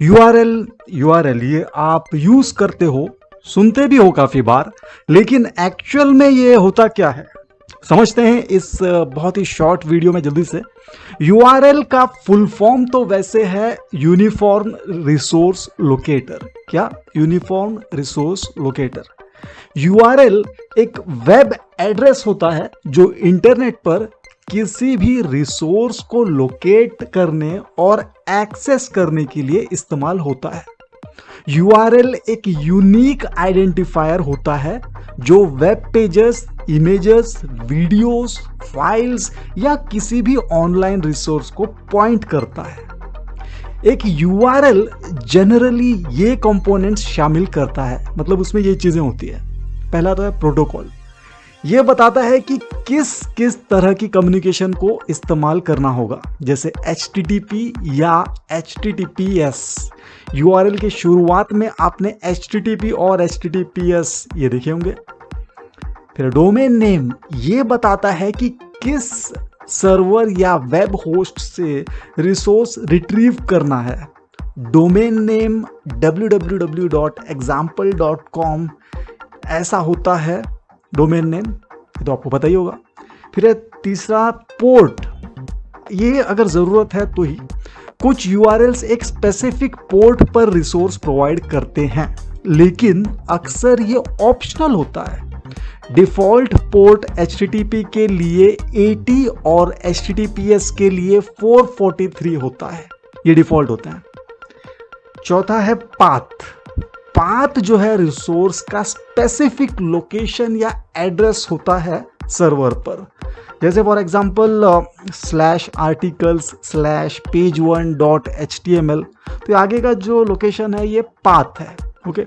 URL ये आप use करते हो, सुनते भी हो काफी बार, लेकिन एक्चुअल में ये होता क्या है समझते हैं इस बहुत ही शॉर्ट वीडियो में जल्दी से। यूआरएल का फुल फॉर्म तो वैसे है यूनिफॉर्म रिसोर्स लोकेटर। क्या? Uniform resource locator. यूआरएल एक वेब एड्रेस होता है जो इंटरनेट पर किसी भी रिसोर्स को लोकेट करने और एक्सेस करने के लिए इस्तेमाल होता है। यूआरएल एक यूनिक आइडेंटिफायर होता है जो web pages, images, videos, files या किसी भी ऑनलाइन रिसोर्स को पॉइंट करता है। एक यूआरएल जनरली ये कंपोनेंट्स शामिल करता है, मतलब उसमें ये चीजें होती है। पहला तो है प्रोटोकॉल, ये बताता है कि किस किस तरह की कम्युनिकेशन को इस्तेमाल करना होगा, जैसे HTTP या HTTPS। यूआरएल के शुरुआत में आपने HTTP और HTTPS ये देखे होंगे। फिर डोमेन नेम, ये बताता है कि किस सर्वर या वेब होस्ट से रिसोर्स रिट्रीव करना है। डोमेन नेम www.example.com ऐसा होता है डोमेन नेम, तो आपको पता ही होगा। फिर है तीसरा पोर्ट, ये अगर जरूरत है तो ही। कुछ यूआरएल्स एक स्पेसिफिक पोर्ट पर रिसोर्स प्रोवाइड करते हैं, लेकिन अक्सर ये ऑप्शनल होता है। डिफॉल्ट पोर्ट HTTP के लिए 80 और HTTPS के लिए 443 होता है, ये डिफॉल्ट होता है। चौथा है पाथ जो है रिसोर्स का स्पेसिफिक लोकेशन या एड्रेस होता है सर्वर पर, जैसे फॉर एग्जांपल /articles/page1.html, तो आगे का जो लोकेशन है ये पाथ है। ओके।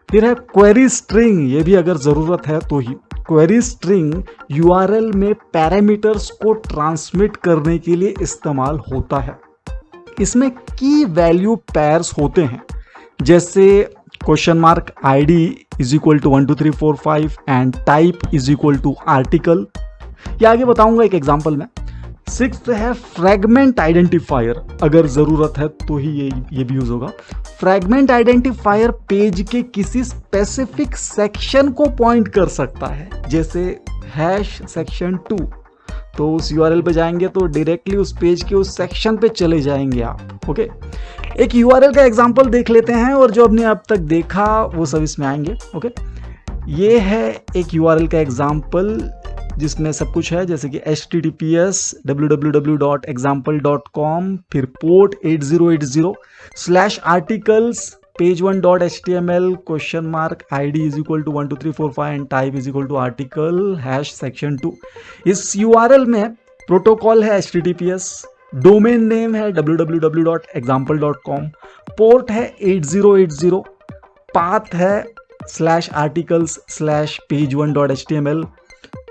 फिर है क्वेरी स्ट्रिंग, ये भी अगर जरूरत है तो ही। क्वेरी स्ट्रिंग यूआरएल में पैरामीटर्स को ट्रांसमिट करने के लिए इस्तेमाल होता है। इसमें की वैल्यू पेयर्स होते हैं, जैसे $ID = 1 2 3 4 5 एंड टाइप = आर्टिकल। ये आगे बताऊंगा एक एग्जांपल में। 6th है फ्रैगमेंट आइडेंटिफायर, अगर जरूरत है तो ही ये भी यूज होगा। फ्रैगमेंट आइडेंटिफायर पेज के किसी स्पेसिफिक सेक्शन को पॉइंट कर सकता है, जैसे #section2। तो उस यूआरएल पे जाएंगे तो डायरेक्टली उस पेज के उस सेक्शन पे चले जाएंगे आप। ओके। एक यूआरएल का एग्जांपल देख लेते हैं, और जो आपने अब तक देखा वो सब इसमें आएंगे। ओके। ये है एक यूआरएल का एग्जांपल जिसमें सब कुछ है, जैसे कि HTTPS www.example.com, फिर port 8080, /articles page1.html, $ID = 1 2 3 4 5 and type = article, #section2। इस यूआरएल में प्रोटोकॉल है HTTPS, डोमेन नेम है www.example.com, पोर्ट है 8080, पाथ है /articles/page1.html,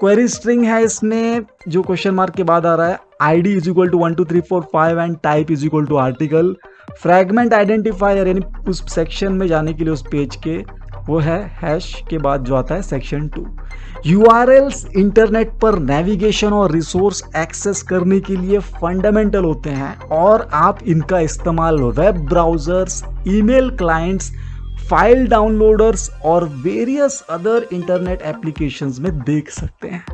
क्वेरी स्ट्रिंग है इसमें जो क्वेश्चन मार्क के बाद आ रहा है, ID = 1 2 3 4 5 and type = article. Fragment identifier यानी उस सेक्शन में जाने के लिए उस पेज के, वो है हैश के बाद जो आता है section2। यूआरएल्स इंटरनेट पर नेविगेशन और रिसोर्स एक्सेस करने के लिए फंडामेंटल होते हैं, और आप इनका इस्तेमाल web browsers, email clients, file downloaders और वेरियस अदर इंटरनेट एप्लीकेशंस में देख सकते हैं।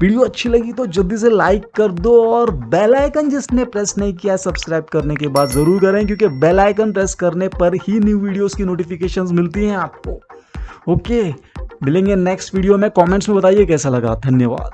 वीडियो अच्छी लगी तो जल्दी से लाइक कर दो, और बेल आइकन जिसने प्रेस नहीं किया सब्सक्राइब करने के बाद जरूर करें, क्योंकि बेल आइकन प्रेस करने पर ही न्यू वीडियोस की नोटिफिकेशंस मिलती हैं आपको। ओके, मिलेंगे नेक्स्ट वीडियो में। कमेंट्स में बताइए कैसा लगा। धन्यवाद।